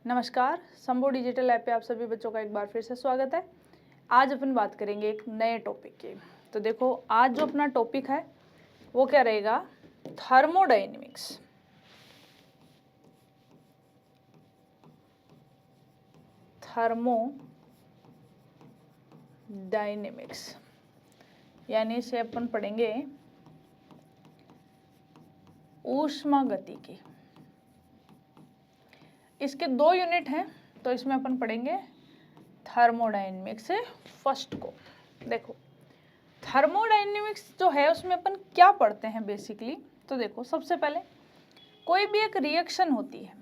नमस्कार, संभव digital app पे आप सभी बच्चों का एक बार फिर से स्वागत है। आज अपन बात करेंगे एक नए टॉपिक की। तो देखो, आज जो अपना टॉपिक है वो क्या रहेगा? थर्मोडायनेमिक्स। थर्मोडायनेमिक्स यानी इसे अपन पढ़ेंगे ऊष्मागतिकी। इसके 2 यूनिट हैं, तो इसमें अपन पढ़ेंगे थर्मोडायनेमिक्स से फर्स्ट को। देखो, थर्मोडायनेमिक्स जो है उसमें अपन क्या पढ़ते हैं बेसिकली। तो देखो, सबसे पहले कोई भी एक रिएक्शन होती है।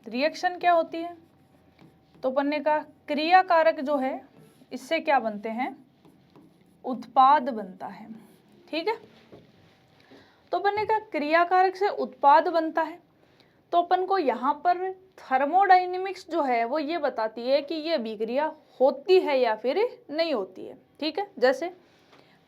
रिएक्शन क्या होती है? तो अपन ने कहा क्रियाकारक जो है इससे क्या बनते हैं? उत्पाद बनता है। ठीक है, तो अपन ने कहा क्रियाकारक से उत्पाद बनता है। तो अपन को यहाँ पर थर्मोडायनेमिक्स जो है वो ये बताती है कि ये अभिक्रिया होती है या फिर नहीं होती है। ठीक है, जैसे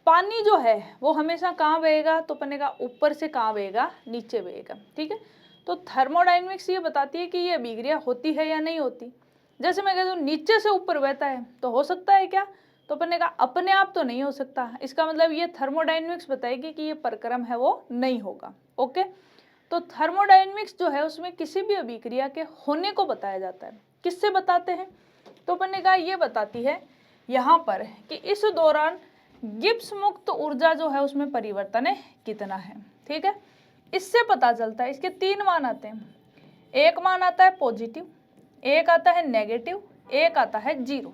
पानी जो है वो हमेशा कहाँ बहेगा? तो अपन ने कहा ऊपर से कहाँ बहेगा? नीचे बहेगा। ठीक है, तो थर्मोडायनेमिक्स ये बताती है कि ये अभिक्रिया होती है या नहीं होती। जैसे मैं कहता हूँ नीचे से ऊपर बहता है, तो हो सकता है क्या? तो अपन ने कहा अपने आप तो नहीं हो सकता। इसका मतलब ये थर्मोडायनेमिक्स बताएगी कि ये प्रक्रम है वो नहीं होगा। ओके, तो थर्मोडायनेमिक्स जो है उसमें किसी भी अभिक्रिया के होने को बताया जाता है। किससे बताते हैं? तो अपन ने कहा ये बताती है यहाँ पर कि इस दौरान गिब्स मुक्त ऊर्जा जो है उसमें परिवर्तन कितना है। ठीक है, इससे पता चलता है। इसके 3 मान आते हैं। एक मान आता है पॉजिटिव, एक आता है नेगेटिव, एक आता है 0।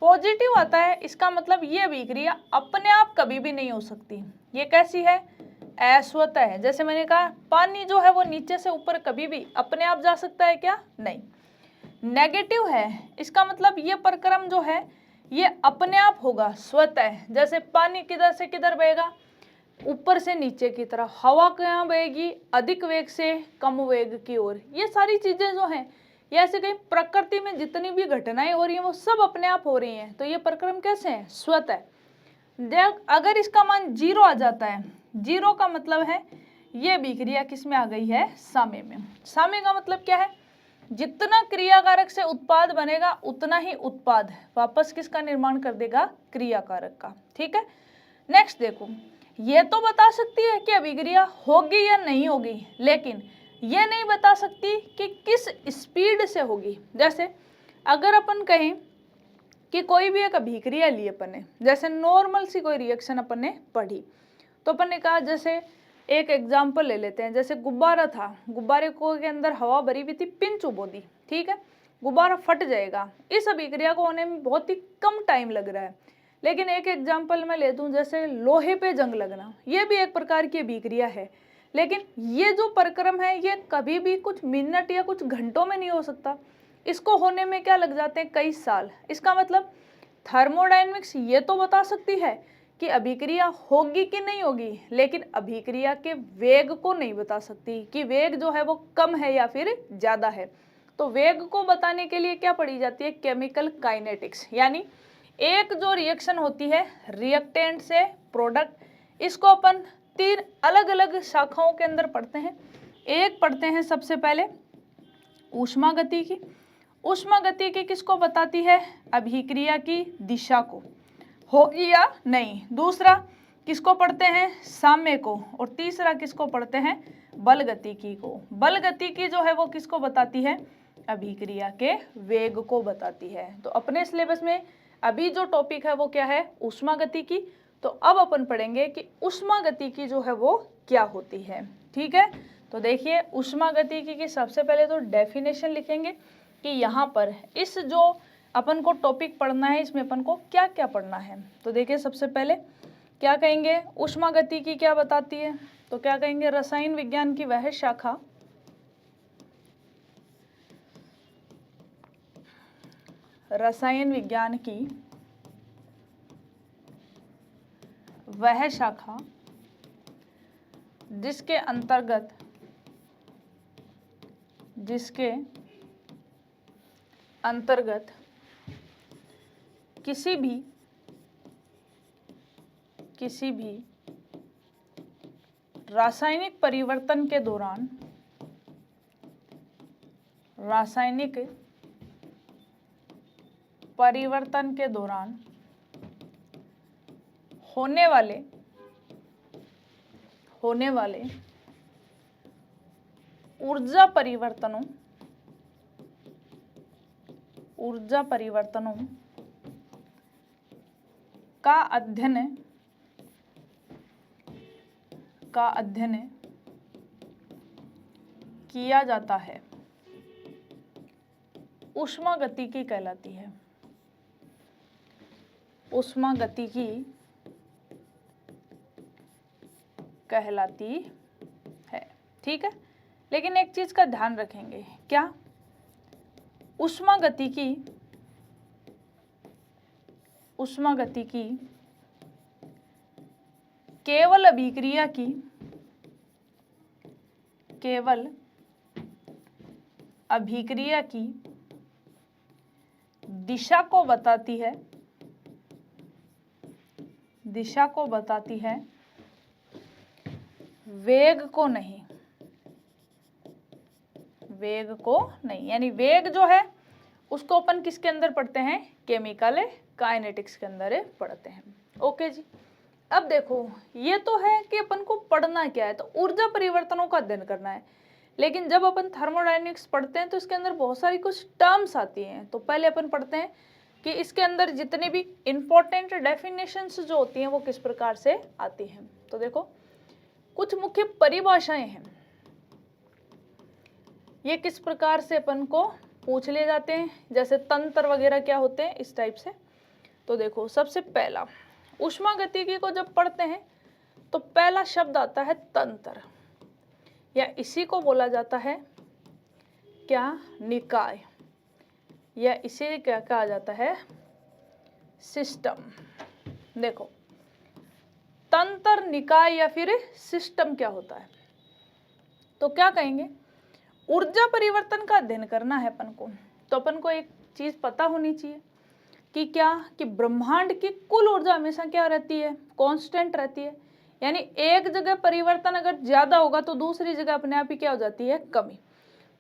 पॉजिटिव आता है, इसका मतलब ये अभिक्रिया अपने आप कभी भी नहीं हो सकती। ये कैसी है? अस्वतः है। जैसे मैंने कहा पानी जो है वो नीचे से ऊपर कभी भी अपने आप जा सकता है क्या? नहीं। नेगेटिव है, इसका मतलब ये प्रक्रम जो है ये अपने आप होगा, स्वतः। जैसे पानी किधर से किधर बहेगा? ऊपर से नीचे की तरफ। हवा कहाँ बहेगी? अधिक वेग से कम वेग की ओर। ये सारी चीजें जो हैं ये ऐसे कहीं प्रकृति में जितनी भी घटनाएं हो रही हैं वो सब अपने आप हो रही हैं। तो ये प्रक्रम कैसे है? स्वतः। अगर इसका मान 0 आ जाता है, 0 का मतलब है ये अभिक्रिया किस में आ गई है? साम्य में। साम्य का मतलब क्या है? जितना क्रियाकारक से उत्पाद बनेगा उतना ही उत्पाद वापस किसका निर्माण कर देगा? क्रियाकारक का। ठीक है, नेक्स्ट देखो, ये तो बता सकती है कि अभिक्रिया होगी या नहीं होगी, लेकिन ये नहीं बता सकती कि किस स्पीड से होगी। जैसे अगर अपन कहें कि कोई भी एक अभिक्रिया ली अपन ने, जैसे नॉर्मल सी कोई रिएक्शन अपन ने पढ़ी, तो अपन ने कहा जैसे एक एग्जाम्पल ले लेते हैं। जैसे गुब्बारा था, गुब्बारे को के अंदर हवा भरी हुई थी, पिन चुभो दी। ठीक है, गुब्बारा फट जाएगा। इस अभिक्रिया को होने में बहुत ही कम टाइम लग रहा है। लेकिन एक एग्जाम्पल मैं ले दूं, जैसे लोहे पे जंग लगना, ये भी एक प्रकार की अभिक्रिया है। लेकिन ये जो प्रक्रम है ये कभी भी कुछ मिनट या कुछ घंटों में नहीं हो सकता। इसको होने में क्या लग जाते हैं? कई साल। इसका मतलब थर्मोडायनेमिक्स ये तो बता सकती है कि अभिक्रिया होगी कि नहीं होगी, लेकिन अभिक्रिया के वेग को नहीं बता सकती कि वेग जो है वो कम है या फिर ज़्यादा है। तो वेग को बताने के लिए क्या पढ़ी जाती है? Chemical kinetics. यानी एक जो रिएक्शन होती है रिएक्टेंट से प्रोडक्ट, इसको अपन 3 अलग अलग शाखाओं के अंदर पढ़ते हैं। एक पढ़ते हैं सबसे पहले ऊष्मागतिकी। ऊष्मागतिकी किसको बताती है? अभिक्रिया की दिशा को, होगी या नहीं। दूसरा किसको पढ़ते हैं? साम्य को। और तीसरा किसको पढ़ते हैं? बलगतिकी को। बलगतिकी जो है वो किसको बताती है? अभिक्रिया के वेग को बताती है। तो अपने सिलेबस में अभी जो टॉपिक है वो क्या है? ऊष्मागतिकी। तो अब अपन पढ़ेंगे कि ऊष्मागतिकी जो है वो क्या होती है। ठीक है, तो देखिए ऊष्मागतिकी की सबसे पहले तो डेफिनेशन लिखेंगे कि यहाँ पर इस जो अपन को टॉपिक पढ़ना है इसमें अपन को क्या क्या पढ़ना है। तो देखिए सबसे पहले क्या कहेंगे? ऊष्मागतिकी क्या बताती है? तो क्या कहेंगे? रसायन विज्ञान की वह शाखा रसायन विज्ञान की वह शाखा जिसके अंतर्गत किसी भी रासायनिक परिवर्तन के दौरान रासायनिक परिवर्तन के दौरान होने वाले ऊर्जा परिवर्तनों का अध्ययन किया जाता है, ऊष्मागतिकी कहलाती है। ऊष्मागतिकी कहलाती है, ठीक है। लेकिन एक चीज का ध्यान रखेंगे, क्या ऊष्मागतिकी केवल अभिक्रिया की दिशा को बताती है, वेग को नहीं। यानी वेग जो है उसको अपन किसके अंदर पढ़ते हैं, केमिकल काइनेटिक्स के अंदर पढ़ते हैं। ओके जी। अब देखो ये तो है कि अपन को पढ़ना क्या है, तो ऊर्जा परिवर्तनों का अध्ययन करना है। लेकिन जब अपन थर्मोडायनेमिक्स पढ़ते हैं तो इसके अंदर बहुत सारी कुछ टर्म्स आती हैं। तो पहले अपन पढ़ते हैं कि इसके अंदर जितने भी इंपॉर्टेंट डेफिनेशंस जो होती हैं वो किस प्रकार से आती हैं। तो देखो कुछ मुख्य परिभाषाएं हैं, ये किस प्रकार से अपन को पूछ ले जाते हैं, जैसे तंत्र वगैरह क्या होते हैं, इस टाइप से। तो देखो सबसे पहला ऊष्मागतिकी को जब पढ़ते हैं तो पहला शब्द आता है तंत्र, या इसी को बोला जाता है क्या, निकाय, या इसे क्या कहा जाता है, सिस्टम। देखो तंत्र, निकाय या फिर सिस्टम क्या होता है, तो क्या कहेंगे, ऊर्जा परिवर्तन का अध्ययन करना है अपन को। तो अपन को एक चीज पता होनी चाहिए कि क्या, कि ब्रह्मांड की कुल ऊर्जा हमेशा क्या रहती है, कांस्टेंट रहती है। यानी एक जगह परिवर्तन अगर ज्यादा होगा तो दूसरी जगह अपने आप ही क्या हो जाती है, कमी।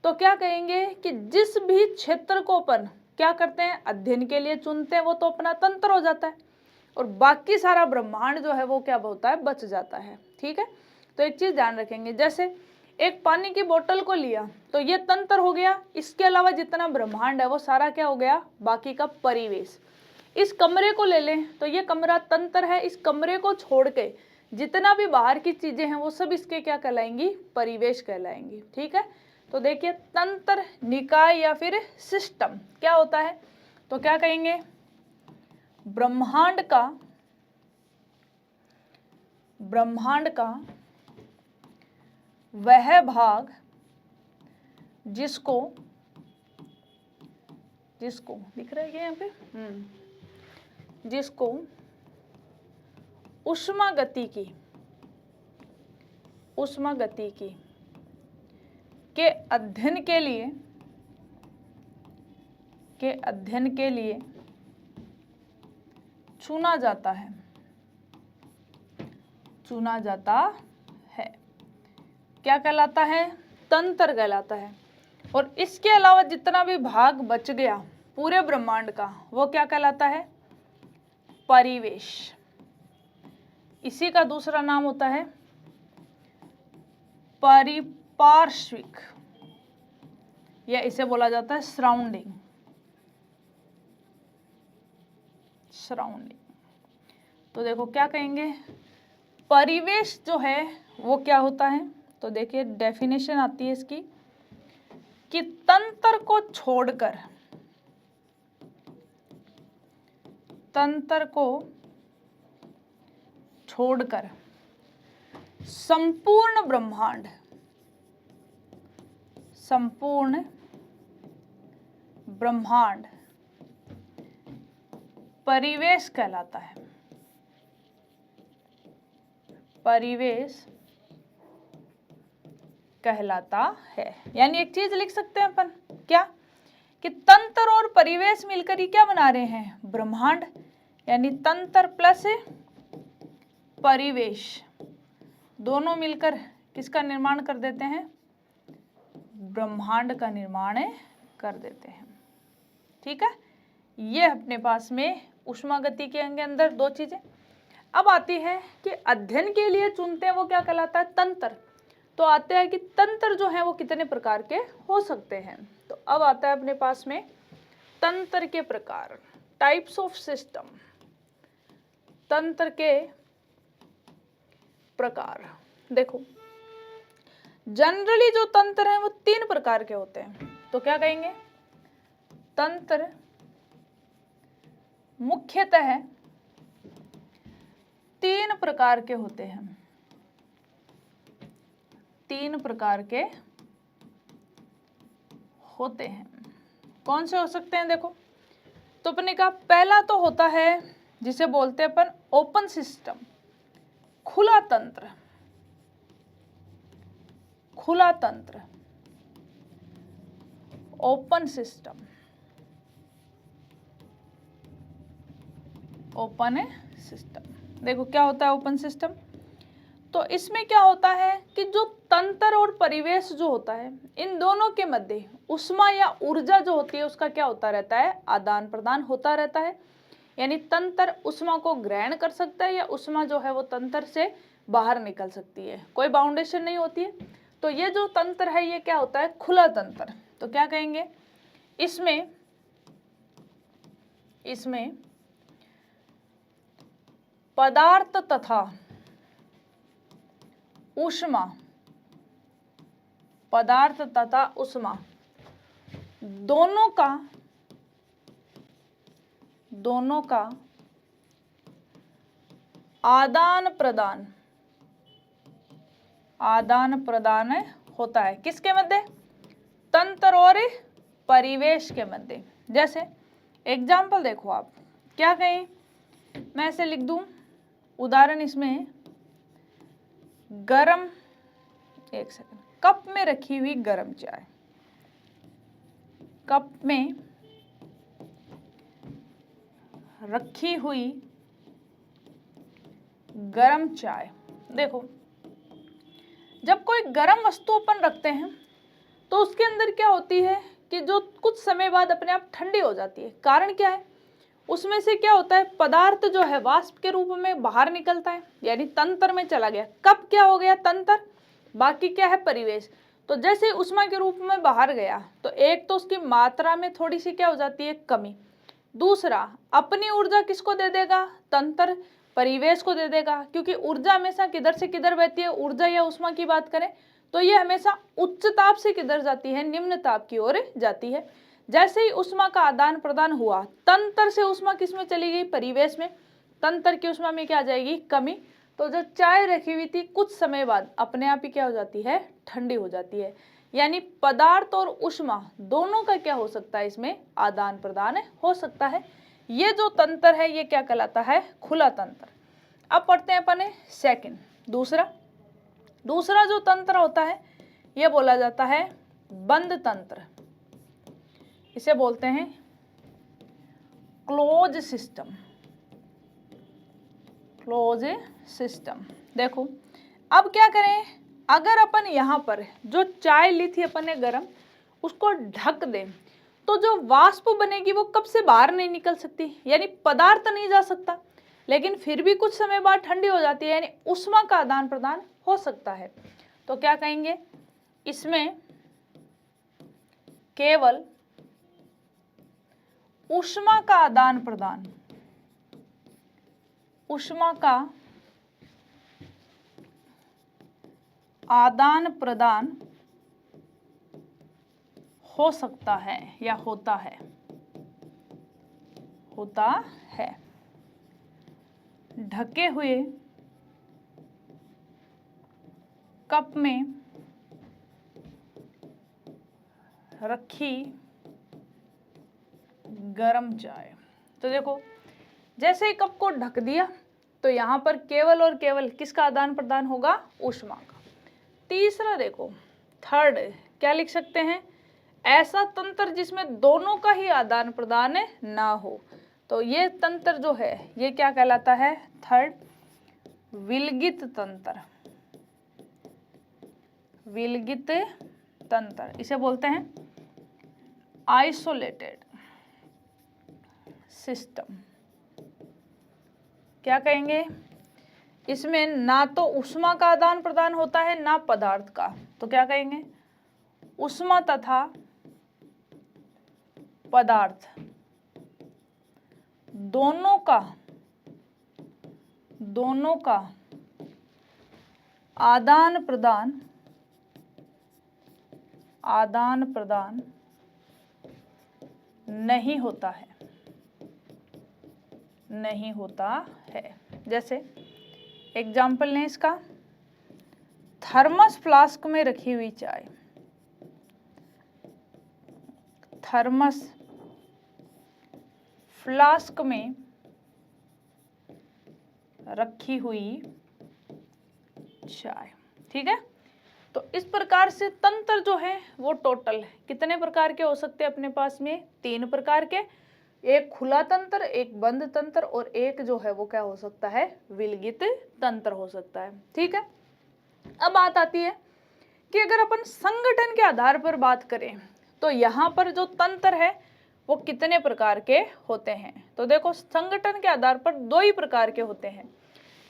तो क्या कहेंगे कि जिस भी क्षेत्र को अपन क्या करते हैं, अध्ययन के लिए चुनते हैं, वो तो अपना तंत्र हो जाता है, और बाकी सारा ब्रह्मांड जो है वो क्या होता है, बच जाता है। ठीक है। तो एक चीज ध्यान रखेंगे, जैसे एक पानी की बोतल को लिया तो ये तंत्र हो गया, इसके अलावा जितना ब्रह्मांड है वो सारा क्या हो गया, बाकी का परिवेश। इस कमरे को ले लें तो ये कमरा तंत्र है, इस कमरे को छोड़ के जितना भी बाहर की चीजें हैं वो सब इसके क्या कहलाएंगी, परिवेश कहलाएंगी। ठीक है। तो देखिए तंत्र, निकाय या फिर सिस्टम क्या होता है, तो क्या कहेंगे, ब्रह्मांड का वह भाग जिसको दिख रहा है क्या यहाँ पे, जिसको ऊष्मागतिकी के अध्ययन के लिए चुना जाता है, क्या कहलाता है, तंत्र कहलाता है। और इसके अलावा जितना भी भाग बच गया पूरे ब्रह्मांड का वो क्या कहलाता है, परिवेश। इसी का दूसरा नाम होता है पारिपार्श्विक, या इसे बोला जाता है सराउंडिंग। तो देखो क्या कहेंगे, परिवेश जो है वो क्या होता है, तो देखिए डेफिनेशन आती है इसकी कि तंत्र को छोड़कर संपूर्ण ब्रह्मांड परिवेश कहलाता है। यानी एक चीज लिख सकते हैं अपन, क्या, कि तंत्र और परिवेश मिलकर ही क्या बना रहे हैं, ब्रह्मांड। यानी तंत्र प्लस परिवेश दोनों मिलकर किसका निर्माण कर देते हैं, ब्रह्मांड का निर्माण कर देते हैं। ठीक है, ये अपने पास में ऊष्मागति के अंदर दो चीजें। अब आती है कि अध्ययन के लिए चुनते हैं वो क्या कहलाता है, तंत्र। तो आते हैं कि तंत्र जो है वो कितने प्रकार के हो सकते हैं। तो अब आता है अपने पास में तंत्र के प्रकार, टाइप्स ऑफ सिस्टम, तंत्र के प्रकार। देखो जनरली जो तंत्र है वो 3 प्रकार के होते हैं। तो क्या कहेंगे, तंत्र मुख्यतः 3 प्रकार के होते हैं। 3 प्रकार के होते हैं। कौन से हो सकते हैं, देखो तो अपने का पहला तो होता है जिसे बोलते हैं अपन ओपन सिस्टम, खुला तंत्र। खुला तंत्र, ओपन सिस्टम, ओपन सिस्टम। देखो क्या होता है ओपन सिस्टम, तो इसमें क्या होता है कि जो तंत्र और परिवेश जो होता है इन दोनों के मध्य उष्मा या ऊर्जा जो होती है उसका क्या होता रहता है, आदान प्रदान होता रहता है। यानी तंत्र उष्मा को ग्रहण कर सकता है या उष्मा जो है वो तंत्र से बाहर निकल सकती है, कोई बाउंडेशन नहीं होती है। तो ये जो तंत्र है ये क्या होता है, खुला तंत्र। तो क्या कहेंगे, इसमें पदार्थ तथा ऊष्मा, पदार्थ तथा ऊष्मा दोनों का आदान प्रदान होता है। किसके मध्य, तंत्र और परिवेश के मध्य। जैसे एग्जाम्पल देखो आप, क्या कहें, मैं ऐसे लिख दूं उदाहरण, इसमें गरम, एक सेकंड, कप में रखी हुई गरम चाय, कप में रखी हुई गरम चाय। देखो जब कोई गरम वस्तु अपन रखते हैं तो उसके अंदर क्या होती है कि जो कुछ समय बाद अपने आप ठंडी हो जाती है। कारण क्या है, उसमें से क्या होता है, पदार्थ जो है वाष्प के रूप में बाहर निकलता है, यानी तंत्र में चला गया। कब क्या हो गया, तंत्र, बाकी क्या है, परिवेश। तो जैसे उष्मा के रूप में बाहर गया तो एक तो उसकी मात्रा में थोड़ी सी क्या हो जाती है, कमी। दूसरा, अपनी ऊर्जा किसको दे देगा, तंत्र परिवेश को दे देगा, क्योंकि ऊर्जा हमेशा किधर से किधर बहती है, ऊर्जा या उष्मा की बात करें तो ये हमेशा उच्च ताप से किधर जाती है, निम्न ताप की ओर जाती है। जैसे ही उष्मा का आदान प्रदान हुआ, तंत्र से उष्मा किस में चली गई, परिवेश में, तंत्र की उष्मा में क्या आ जाएगी, कमी। तो जो चाय रखी हुई थी कुछ समय बाद अपने आप ही क्या हो जाती है, ठंडी हो जाती है। यानी पदार्थ और उष्मा दोनों का क्या हो सकता है, इसमें आदान प्रदान हो सकता है। ये जो तंत्र है ये क्या कहलाता है, खुला तंत्र। अब पढ़ते हैं अपन सेकंड, दूसरा जो तंत्र होता है ये बोला जाता है बंद तंत्र। इसे बोलते हैं क्लोज सिस्टम, क्लोज सिस्टम। देखो अब क्या करें, अगर अपन यहाँ पर जो चाय ली थी अपन ने गरम, उसको ढक दें तो जो वाष्प बनेगी वो कब से बाहर नहीं निकल सकती, यानी पदार्थ नहीं जा सकता, लेकिन फिर भी कुछ समय बाद ठंडी हो जाती है, यानी उष्मा का आदान प्रदान हो सकता है। तो क्या कहेंगे, इसमें केवल ऊष्मा का आदान प्रदान, ऊष्मा का आदान प्रदान हो सकता है या होता है। ढके हुए कप में रखी गरम चाय। तो देखो जैसे ही कप को ढक दिया तो यहाँ पर केवल और केवल किसका आदान प्रदान होगा, ऊष्मा का। तीसरा देखो, थर्ड क्या लिख सकते हैं, ऐसा तंत्र जिसमें दोनों का ही आदान प्रदान ना हो। तो ये तंत्र जो है ये क्या कहलाता है, थर्ड विलगित तंत्र, विलगित तंत्र, इसे बोलते हैं आइसोलेटेड सिस्टम। क्या कहेंगे? इसमें ना तो ऊष्मा का आदान प्रदान होता है ना पदार्थ का, तो क्या कहेंगे? ऊष्मा तथा पदार्थ दोनों का आदान प्रदान नहीं होता है। जैसे एग्जाम्पल लें इसका, थर्मस फ्लास्क में रखी हुई चाय, थर्मस फ्लास्क में रखी हुई चाय, ठीक है। तो इस प्रकार से तंत्र जो है वो टोटल कितने प्रकार के हो सकते हैं अपने पास में? 3 प्रकार के, एक खुला तंत्र, एक बंद तंत्र और एक जो है वो क्या हो सकता है? विलगित तंत्र हो सकता है, ठीक है। अब बात आती है कि अगर अपन संगठन के आधार पर बात करें तो यहाँ पर जो तंत्र है वो कितने प्रकार के होते हैं? तो देखो संगठन के आधार पर 2 ही प्रकार के होते हैं।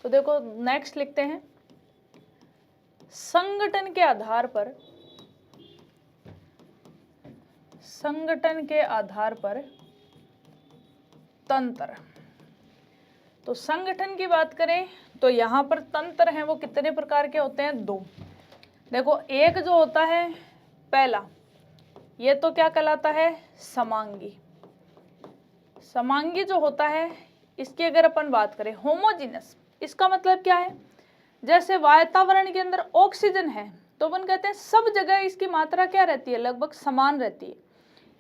तो देखो नेक्स्ट लिखते हैं, संगठन के आधार पर तंत्र। तो संगठन की बात करें तो यहाँ पर तंत्र हैं वो कितने प्रकार के होते हैं? 2। देखो एक जो होता है पहला, ये तो क्या कहलाता है? समांगी। समांगी जो होता है इसकी अगर अपन बात करें, होमोजीनस, इसका मतलब क्या है? जैसे वातावरण के अंदर ऑक्सीजन है तो अपन कहते हैं सब जगह इसकी मात्रा क्या रहती है? लगभग समान रहती है,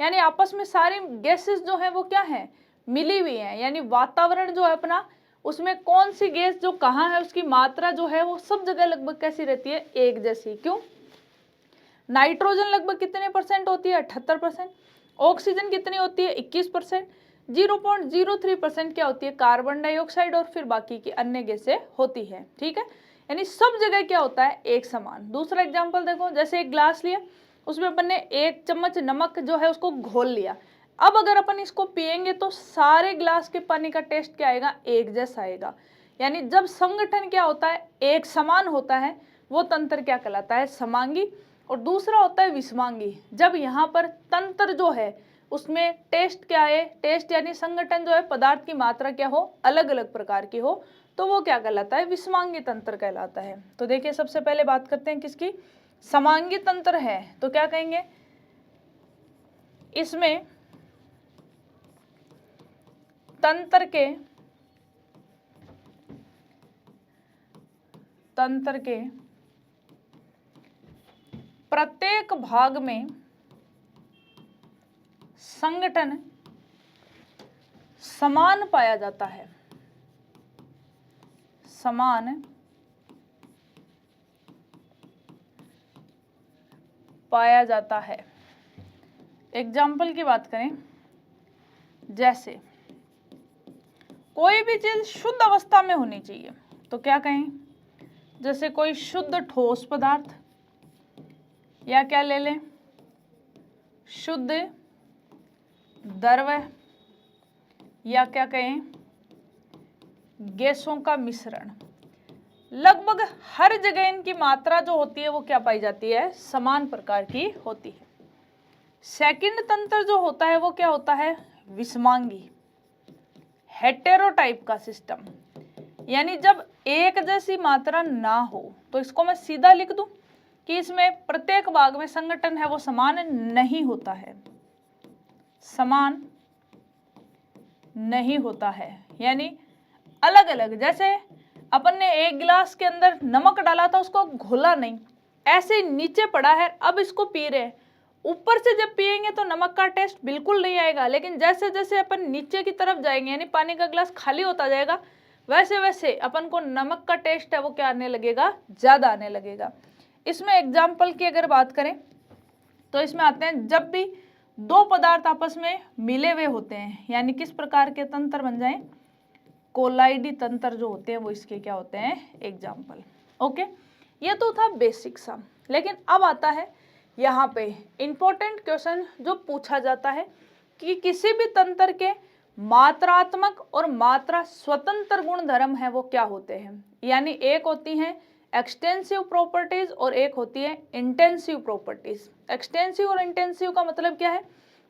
यानी आपस में सारी गैसेस जो है वो क्या है? मिली हुई है। यानी वातावरण जो है अपना, उसमें कौन सी गैस जो कहाँ है उसकी मात्रा जो है वो सब जगह लगभग कैसी रहती है? एक जैसी। क्यों? नाइट्रोजन लगभग कितने % होती है? 78%। ऑक्सीजन कितनी होती है? 21%। 0.03% क्या होती है? कार्बन डाइऑक्साइड, और फिर बाकी की अन्य गैसें होती है, ठीक है। यानी सब जगह क्या होता है? एक समान। दूसरा एग्जाम्पल देखो, जैसे एक ग्लास लिया, उसमें अपन ने 1 चम्मच नमक जो है उसको घोल लिया। अब अगर अपन इसको पिएंगे तो सारे ग्लास के पानी का टेस्ट क्या आएगा? एक जैसा आएगा। यानी जब संगठन क्या होता है? एक समान होता है, वो तंत्र क्या कहलाता है? समांगी। और दूसरा होता है विषमांगी, जब यहाँ पर तंत्र जो है उसमें टेस्ट क्या है? टेस्ट यानी संगठन जो है पदार्थ की मात्रा क्या हो? अलग अलग प्रकार की हो, तो वो क्या कहलाता है? विषमांगी तंत्र कहलाता है। तो देखिए सबसे पहले बात करते हैं किसकी? समांगी तंत्र है तो क्या कहेंगे? इसमें तंत्र के प्रत्येक भाग में संगठन समान पाया जाता है, समान पाया जाता है। एग्जाम्पल की बात करें, जैसे कोई भी चीज शुद्ध अवस्था में होनी चाहिए तो क्या कहें? जैसे कोई शुद्ध ठोस पदार्थ, या क्या ले लें? शुद्ध द्रव, या क्या कहें? गैसों का मिश्रण। लगभग हर जगह इनकी मात्रा जो होती है वो क्या पाई जाती है? समान प्रकार की होती है। सेकंड तंत्र जो होता है वो क्या होता है? विषमांगी, हेटेरोटाइप का सिस्टम। यानी जब एक जैसी मात्रा ना हो, तो इसको मैं सीधा लिख दूं कि इसमें प्रत्येक भाग में संगठन है वो समान नहीं होता है, समान नहीं होता है। यानी अलग अलग, जैसे अपन ने एक गिलास के अंदर नमक डाला था, उसको घोला नहीं, ऐसे ही नीचे पड़ा है, अब इसको पी रहे हैं। ऊपर से जब पिएंगे तो नमक का टेस्ट बिल्कुल नहीं आएगा, लेकिन जैसे जैसे अपन नीचे की तरफ जाएंगे, यानी पानी का गिलास खाली होता जाएगा, वैसे वैसे अपन को नमक का टेस्ट है वो क्या आने लगेगा? ज़्यादा आने लगेगा। इसमें एग्जाम्पल की अगर बात करें तो इसमें आते हैं, जब भी 2 पदार्थ आपस में मिले हुए होते हैं, यानी किस प्रकार के तंत्र बन जाएं? कोलाइडी तंत्र जो होते हैं वो इसके क्या होते हैं? एग्जाम्पल। ओके, ये तो था बेसिक सा। लेकिन अब आता है यहाँ पे इंपॉर्टेंट क्वेश्चन जो पूछा जाता है कि किसी भी तंत्र के मात्रात्मक और मात्रा स्वतंत्र गुण धर्म है वो क्या होते हैं। यानी एक होती हैं एक्सटेंसिव प्रॉपर्टीज और एक होती है इंटेंसिव प्रॉपर्टीज। एक्सटेंसिव और इंटेंसिव का मतलब क्या है,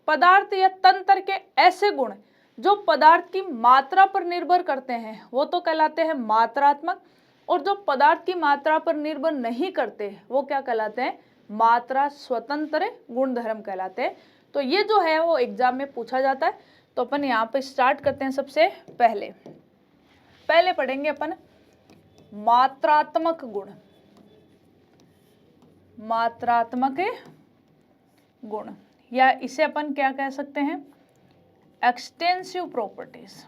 पदार्थ या तंत्र के ऐसे गुण जो पदार्थ की मात्रा पर निर्भर करते हैं वो तो कहलाते हैं मात्रात्मक, और जो पदार्थ की मात्रा पर निर्भर नहीं करते वो क्या कहलाते हैं, मात्रा स्वतंत्र गुणधर्म कहलाते हैं। तो ये जो है वो एग्जाम में पूछा जाता है। तो अपन यहाँ पे स्टार्ट करते हैं। सबसे पहले पढ़ेंगे अपन मात्रात्मक गुण। मात्रात्मक गुण या इसे अपन क्या कह सकते हैं, एक्सटेंसिव प्रॉपर्टीज।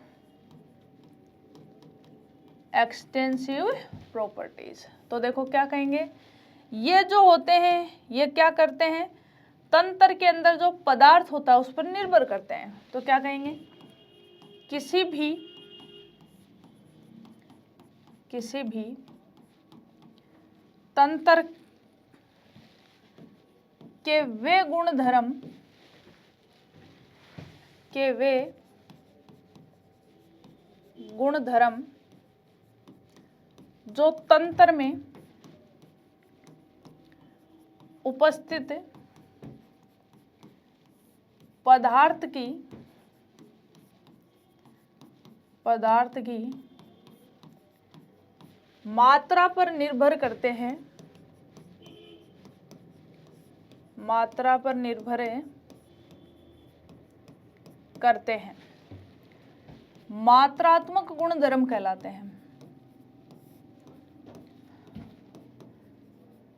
एक्सटेंसिव प्रॉपर्टीज तो देखो क्या कहेंगे, ये जो होते हैं ये क्या करते हैं, तंत्र के अंदर जो पदार्थ होता है उस पर निर्भर करते हैं। तो क्या कहेंगे, किसी भी तंत्र के वे गुणधर्म जो तंत्र में उपस्थित पदार्थ की मात्रा पर निर्भर करते हैं, मात्रा पर निर्भर करते हैं, मात्रात्मक गुणधर्म कहलाते हैं।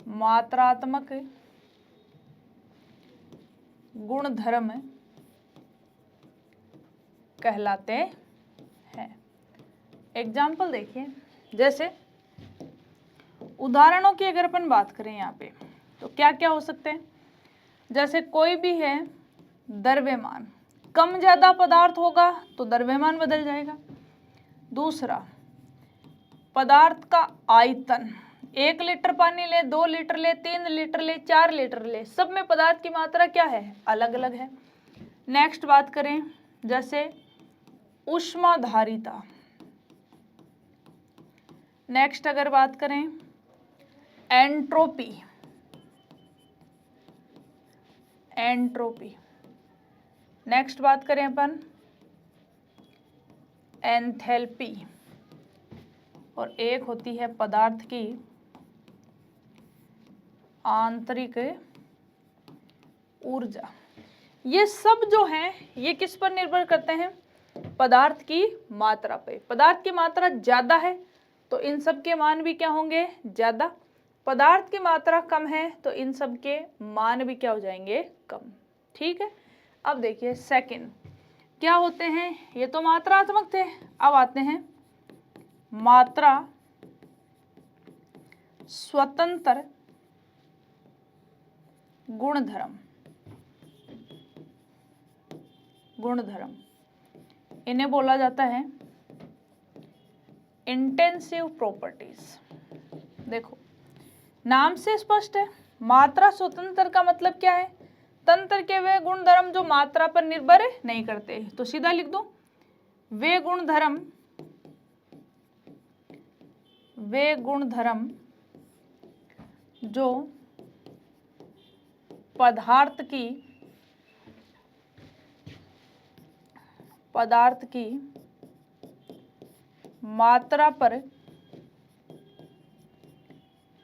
मात्रात्मक गुणधर्म कहलाते हैं। एग्जाम्पल देखिए, जैसे उदाहरणों की अगर अपन बात करें यहाँ पे तो क्या क्या हो सकते हैं, जैसे कोई भी है द्रव्यमान, कम ज्यादा पदार्थ होगा तो द्रव्यमान बदल जाएगा। दूसरा, पदार्थ का आयतन, 1 लीटर पानी ले, 2 लीटर ले, 3 लीटर ले, 4 लीटर ले, सब में पदार्थ की मात्रा क्या है, अलग अलग है। नेक्स्ट बात करें जैसे ऊष्माधारिता। नेक्स्ट अगर बात करें एंट्रोपी, नेक्स्ट बात करें अपन एंथैल्पी, और एक होती है पदार्थ की आंतरिक ऊर्जा। ये सब जो हैं ये किस पर निर्भर करते हैं, पदार्थ की मात्रा पे। पदार्थ की मात्रा ज्यादा है तो इन सब के मान भी क्या होंगे, ज्यादा। पदार्थ की मात्रा कम है तो इन सब के मान भी क्या हो जाएंगे, कम। ठीक है। अब देखिए सेकंड क्या होते हैं, ये तो मात्रात्मक थे, अब आते हैं मात्रा स्वतंत्र गुणधर्म। इन्हें बोला जाता है इंटेंसिव प्रॉपर्टीज। देखो नाम से स्पष्ट है, मात्रा स्वतंत्र का मतलब क्या है, तंत्र के वे गुणधर्म जो मात्रा पर निर्भर नहीं करते। तो सीधा लिख दो, वे गुणधर्म जो पदार्थ की मात्रा पर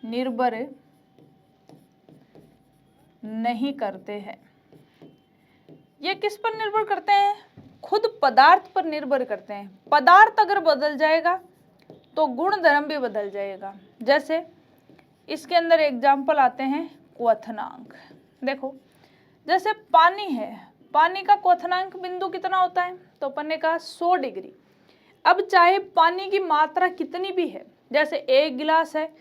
निर्भर नहीं करते हैं। ये किस पर निर्भर करते हैं, खुद पदार्थ पर निर्भर करते हैं। पदार्थ अगर बदल जाएगा तो गुणधर्म भी बदल जाएगा। जैसे इसके अंदर एग्जाम्पल आते हैं क्वथनांक। देखो जैसे पानी है, पानी का क्वथनांक बिंदु कितना होता है, तो अपन ने कहा 100 डिग्री। अब चाहे पानी की मात्रा कितनी भी है, जैसे 1 गिलास है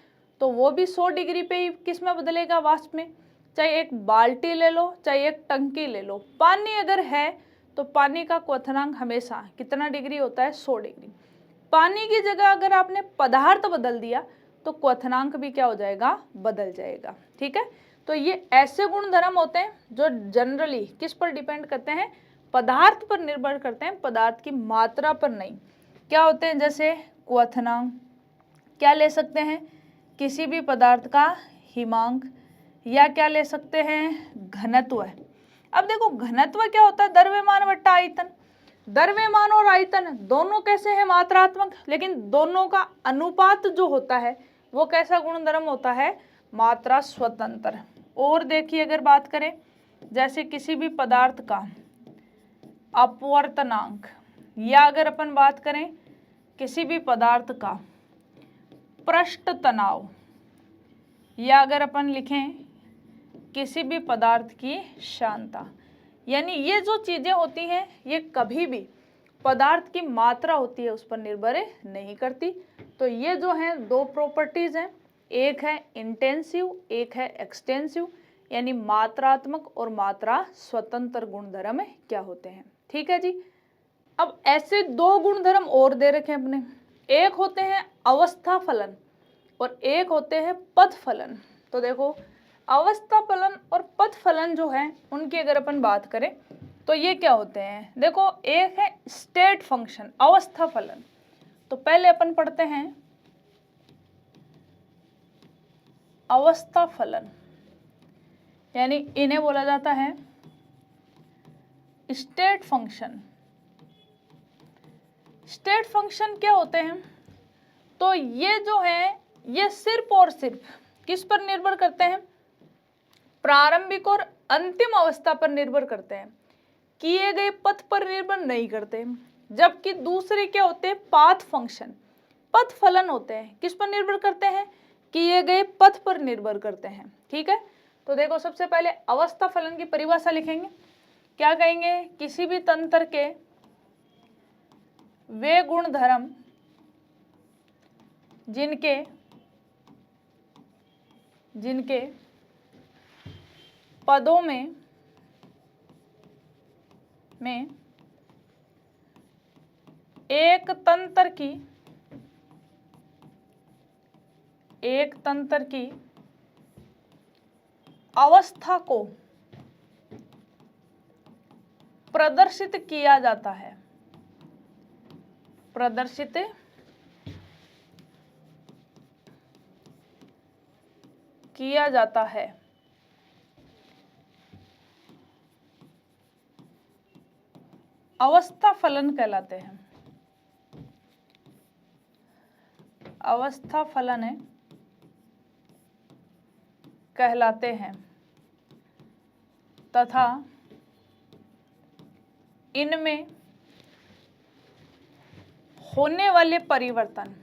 तो वो भी 100 डिग्री पे ही किस में बदलेगा, वाष्प में। चाहे एक बाल्टी ले लो, चाहे एक टंकी ले लो, पानी अगर है तो पानी का क्वथनांक हमेशा कितना डिग्री होता है, 100 डिग्री। पानी की जगह अगर आपने पदार्थ बदल दिया तो क्वथनांक भी क्या हो जाएगा, बदल जाएगा। ठीक है। तो ये ऐसे गुण धर्म होते हैं जो जनरली किस पर डिपेंड करते हैं, पदार्थ पर निर्भर करते हैं, पदार्थ की मात्रा पर नहीं। क्या होते हैं, जैसे क्वथनांक, क्या ले सकते हैं, किसी भी पदार्थ का हिमांक, या क्या ले सकते हैं, घनत्व। अब देखो घनत्व क्या होता है, द्रव्यमान बट्टा आयतन। द्रव्यमान और आयतन दोनों कैसे हैं, मात्रात्मक, लेकिन दोनों का अनुपात जो होता है वो कैसा गुणधर्म होता है, मात्रा स्वतंत्र। और देखिए अगर बात करें, जैसे किसी भी पदार्थ का अपवर्तनांक, या अगर अपन बात करें किसी भी पदार्थ का पृष्ठ तनाव, या अगर अपन लिखें किसी भी पदार्थ की शांता, यानी ये जो चीजें होती हैं ये कभी भी पदार्थ की मात्रा होती है उस पर निर्भर नहीं करती। तो ये जो हैं दो प्रॉपर्टीज हैं, एक है इंटेंसिव, एक है एक्सटेंसिव, यानी मात्रात्मक और मात्रा स्वतंत्र गुणधर्म क्या होते हैं। ठीक है जी। अब ऐसे दो गुणधर्म और दे रखे हैं अपने, एक होते हैं अवस्था फलन और एक होते हैं पथ फलन। तो देखो अवस्था फलन और पथ फलन जो है उनकी अगर अपन बात करें तो ये क्या होते हैं, देखो एक है स्टेट फंक्शन अवस्था फलन। तो पहले अपन पढ़ते हैं अवस्था फलन, यानी इन्हें बोला जाता है स्टेट फंक्शन। स्टेट फंक्शन क्या होते हैं, तो ये जो है ये सिर्फ और सिर्फ किस पर निर्भर करते हैं, प्रारंभिक और अंतिम अवस्था पर निर्भर करते हैं, किए गए पथ पर निर्भर नहीं करते। जबकि दूसरे क्या होते हैं, पाथ फंक्शन, पथ फलन होते हैं, किस पर निर्भर करते हैं, किए गए पथ पर निर्भर करते हैं। ठीक है। तो देखो सबसे पहले अवस्था फलन की परिभाषा लिखेंगे, क्या कहेंगे, किसी भी तंत्र के वे गुण धर्म जिनके पदों में एक तंत्र की अवस्था को प्रदर्शित किया जाता है, प्रदर्शित किया जाता है, अवस्था फलन कहलाते हैं। अवस्था फलन कहलाते हैं तथा इनमें होने वाले परिवर्तन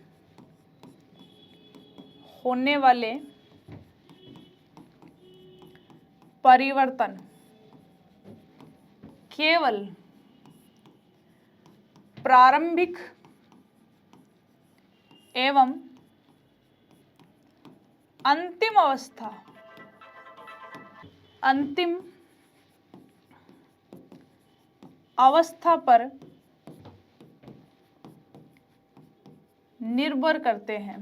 केवल प्रारंभिक एवं अंतिम अवस्था पर निर्भर करते हैं,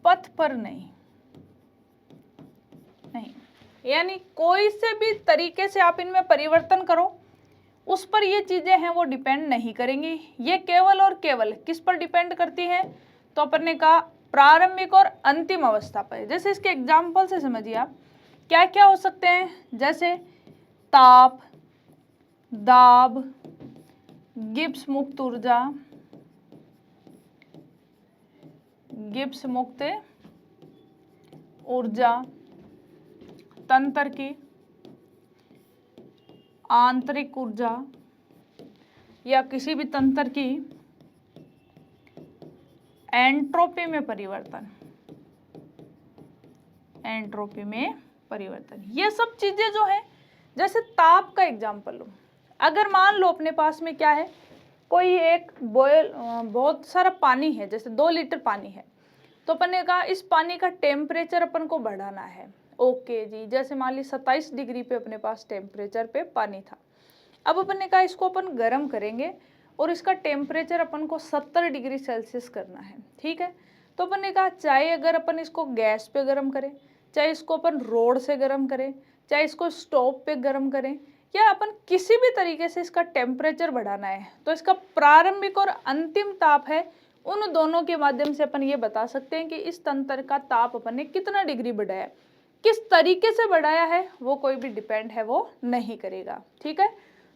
पथ पर नहीं। यानी कोई से भी तरीके से आप इनमें परिवर्तन करो, उस पर ये चीजें हैं वो डिपेंड नहीं करेंगी। ये केवल और केवल किस पर डिपेंड करती हैं, तो अपन ने कहा प्रारंभिक और अंतिम अवस्था पर। जैसे इसके एग्जाम्पल से समझिए आप क्या क्या हो सकते हैं, जैसे ताप, दाब, गिब्स मुक्त ऊर्जा, गिब्स मुक्त ऊर्जा, तंत्र की आंतरिक ऊर्जा, या किसी भी तंत्र की एंट्रोपी में परिवर्तन, ये सब चीजें जो है, जैसे ताप का एग्जाम्पल लो, अगर मान लो अपने पास में क्या है, कोई एक बहुत सारा पानी है, जैसे 2 लीटर पानी है, तो अपन ने कहा इस पानी का टेम्परेचर अपन को बढ़ाना है। ओके जी, जैसे मान ली 27 डिग्री पे अपने पास टेम्परेचर पे पानी था, अब अपन ने कहा इसको अपन गर्म करेंगे और इसका टेम्परेचर अपन को 70 डिग्री सेल्सियस करना है, ठीक है। तो अपन ने कहा चाहे अगर अपन इसको गैस पे गर्म करें, चाहे इसको अपन रोड से गर्म करें, चाहे इसको स्टोव पे गर्म करें, या अपन किसी भी तरीके से इसका टेम्परेचर बढ़ाना है, तो इसका प्रारंभिक और अंतिम ताप है, उन दोनों के माध्यम से अपन ये बता सकते हैं कि इस तंत्र का ताप अपन ने कितना डिग्री बढ़ाया, किस तरीके से बढ़ाया है वो कोई भी डिपेंड है वो नहीं करेगा, ठीक है।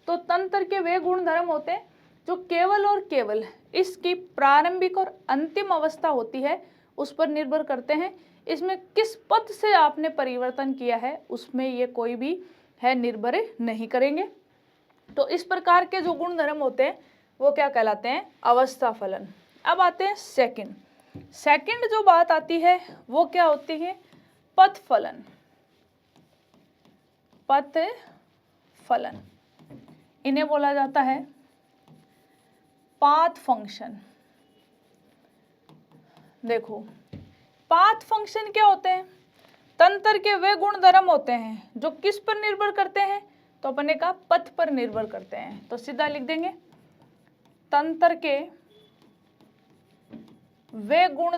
तो तंत्र के वे गुण धर्म होते हैं जो केवल और केवल इसकी प्रारंभिक और अंतिम अवस्था होती है उस पर निर्भर करते हैं। इसमें किस पद से आपने परिवर्तन किया है उसमें ये कोई भी है निर्भर नहीं करेंगे। तो इस प्रकार के जो गुण धर्म होते हैं वो क्या कहलाते हैं, अवस्था फलन। अब आते हैं सेकंड जो बात आती है वो क्या होती है, पथ फलन। पथ फलन इन्हें बोला जाता है पाथ फंक्शन। देखो पाथ फंक्शन क्या होते हैं, तंत्र के वे गुण धर्म होते हैं जो किस पर निर्भर करते हैं, तो अपन ने कहा पथ पर निर्भर करते हैं। तो सीधा लिख देंगे तंत्र के वे गुण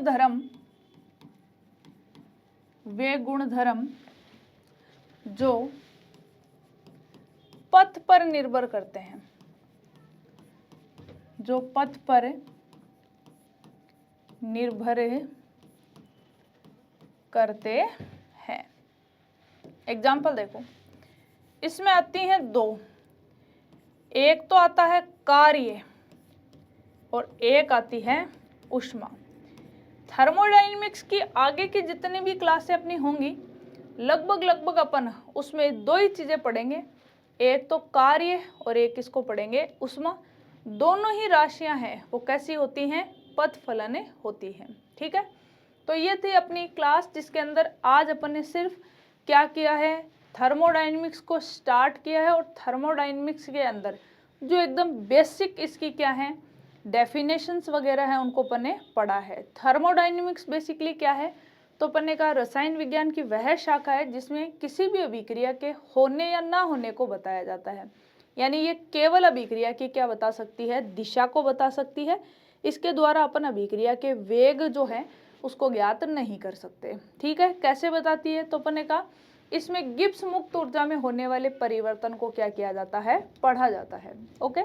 धर्म जो पथ पर निर्भर करते हैं, जो पथ पर निर्भर करते हैं। एग्जाम्पल देखो, इसमें आती हैं दो, एक तो आता है कार्य और एक आती है ऊष्मा। थर्मोडायनेमिक्स की आगे की जितनी भी क्लासें अपनी होंगी लगभग अपन उसमें दो ही चीजें पढ़ेंगे, एक तो कार्य और एक इसको पढ़ेंगे ऊष्मा। दोनों ही राशियां हैं वो कैसी होती हैं, पथ फलन होती हैं, ठीक है। तो ये थी अपनी क्लास जिसके अंदर आज अपन ने सिर्फ क्या किया है, थर्मोडायनेमिक्स को स्टार्ट किया है और थर्मोडायनेमिक्स के अंदर जो एकदम बेसिक इसकी क्या है डेफिनेशंस वगैरह हैं उनको अपन ने पढ़ा है। थर्मोडायनेमिक्स बेसिकली क्या है, तो अपन ने कहा रसायन विज्ञान की वह शाखा है जिसमें किसी भी अभिक्रिया के होने या ना होने को बताया जाता है। यानी ये केवल अभिक्रिया की क्या बता सकती है, दिशा को बता सकती है। इसके द्वारा अपन अभिक्रिया के वेग जो है उसको ज्ञात नहीं कर सकते, ठीक है। कैसे बताती है, तो अपन ने कहा इसमें गिब्स मुक्त ऊर्जा में होने वाले परिवर्तन को क्या किया जाता है, पढ़ा जाता है, ओके।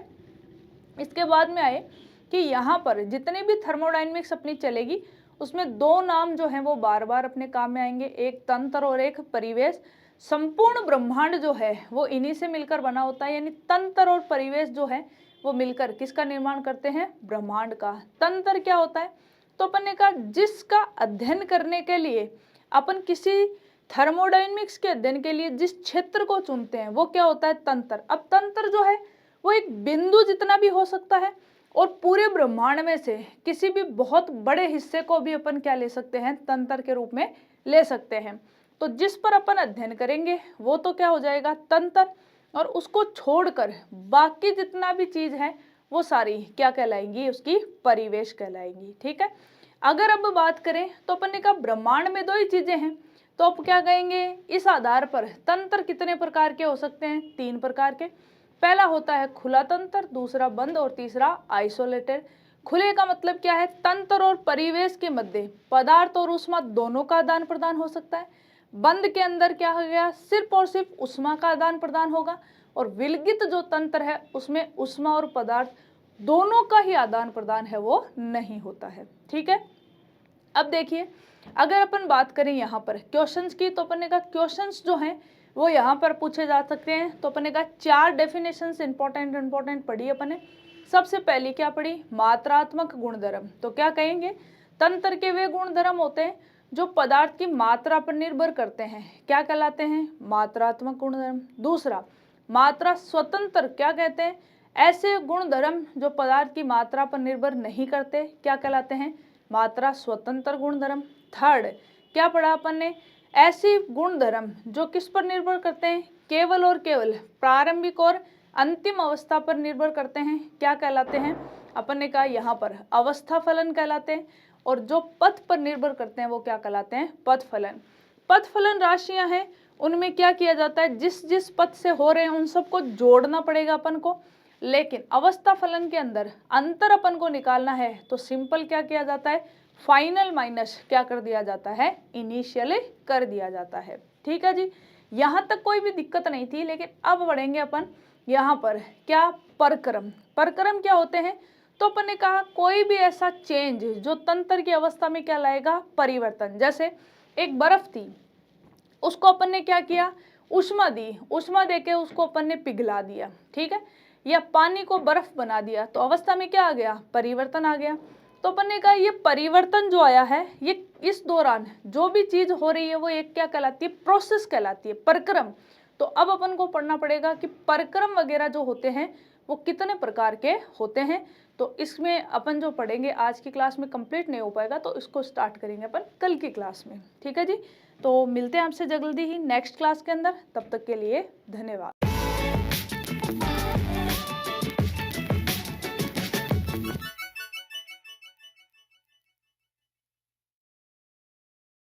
इसके बाद में आए कि यहाँ पर जितने भी थर्मोडायनेमिक्स अपनी चलेगी उसमें दो नाम जो हैं वो बार बार अपने काम में आएंगे, एक तंत्र और एक परिवेश। संपूर्ण ब्रह्मांड जो है वो इन्हीं से मिलकर बना होता है, यानी तंत्र और परिवेश जो है वो मिलकर किसका निर्माण करते हैं, ब्रह्मांड का। तंत्र क्या होता है, तो अपन ने कहा जिसका अध्ययन करने के लिए अपन किसी थर्मोडायनेमिक्स के अध्ययन के लिए जिस क्षेत्र को चुनते हैं वो क्या होता है, तंत्र। अब तंत्र जो है वो एक बिंदु जितना भी हो सकता है और पूरे ब्रह्मांड में से किसी भी बहुत बड़े हिस्से को भी अपन क्या ले सकते हैं, तंत्र के रूप में ले सकते हैं। तो जिस पर अपन अध्ययन करेंगे वो तो क्या हो जाएगा, तंत्र, और उसको छोड़कर बाकी जितना भी चीज है वो सारी क्या कहलाएंगी, उसकी परिवेश कहलाएंगी, ठीक है। अगर अब बात करें तो अपन ने कहा ब्रह्मांड में दो ही चीजें हैं, तो अब क्या कहेंगे, इस आधार पर तंत्र कितने प्रकार के हो सकते हैं, 3 प्रकार के। पहला होता है खुला तंत्र, दूसरा बंद और तीसरा आइसोलेटेड। खुले का मतलब क्या है, तंत्र और परिवेश के मध्य पदार्थ और ऊष्मा दोनों का आदान प्रदान हो सकता है। बंद के अंदर क्या हो गया, सिर्फ और सिर्फ ऊष्मा का आदान प्रदान होगा, और विलगित जो तंत्र है उसमें ऊष्मा और पदार्थ दोनों का ही आदान प्रदान है वो नहीं होता है, ठीक है। अब देखिए अगर अपन बात करें यहाँ पर क्वेश्चंस की, तो अपन ने कहा क्वेश्चंस जो हैं वो यहाँ पर पूछे जा सकते हैं। तो अपन ने कहा 4 डेफिनेशंस इंपॉर्टेंट पढ़ी अपन ने। सबसे पहली क्या पढ़ी, मात्रात्मक गुणधर्म। तो क्या कहेंगे, तंत्र के वे गुणधर्म होते हैं जो पदार्थ की मात्रा पर निर्भर करते हैं, क्या कहलाते हैं, मात्रात्मक गुणधर्म। दूसरा मात्रा स्वतंत्र, क्या कहते हैं, ऐसे गुणधर्म जो पदार्थ की मात्रा पर निर्भर नहीं करते, क्या कहलाते हैं, मात्रा स्वतंत्र गुणधर्म। थर्ड क्या पढ़ा अपन ने, ऐसी गुणधर्म जो किस पर निर्भर करते हैं, केवल और केवल प्रारंभिक और अंतिम अवस्था पर निर्भर करते हैं, क्या कहलाते हैं, अपन ने कहा यहाँ पर अवस्था फलन कहलाते हैं। और जो पथ पर निर्भर करते हैं वो क्या कहलाते हैं, पथ फलन। पथ फलन राशियां हैं, उनमें क्या किया जाता है, जिस जिस पथ से हो रहे हैं उन सबको जोड़ना पड़ेगा अपन को। लेकिन अवस्था फलन के अंदर अंतर अपन को निकालना है तो सिंपल क्या किया जाता है, फाइनल माइनस क्या कर दिया जाता है, इनिशियल कर दिया जाता है। ठीक है जी, यहाँ तक कोई भी दिक्कत नहीं थी। लेकिन अब बढ़ेंगे अपन यहाँ पर, क्या, परक्रम। परक्रम क्या होते हैं, तो अपन ने कहा कोई भी ऐसा चेंज जो तंत्र की अवस्था में क्या लाएगा, परिवर्तन। जैसे एक बर्फ थी, उसको अपन ने क्या किया, ऊष्मा दी, ऊष्मा देके उसको अपन ने पिघला दिया, ठीक है, या पानी को बर्फ बना दिया, तो अवस्था में क्या आ गया, परिवर्तन आ गया। तो अपन ने कहा ये परिवर्तन जो आया है, ये इस दौरान जो भी चीज हो रही है वो एक क्या कहलाती है, प्रोसेस कहलाती है, परक्रम। तो अब अपन को पढ़ना पड़ेगा कि परक्रम वगैरह जो होते हैं वो कितने प्रकार के होते हैं। तो इसमें अपन जो पढ़ेंगे आज की क्लास में कंप्लीट नहीं हो पाएगा, तो इसको स्टार्ट करेंगे अपन कल की क्लास में। ठीक है जी, तो मिलते हैं आपसे जल्दी ही नेक्स्ट क्लास के अंदर। तब तक के लिए धन्यवाद।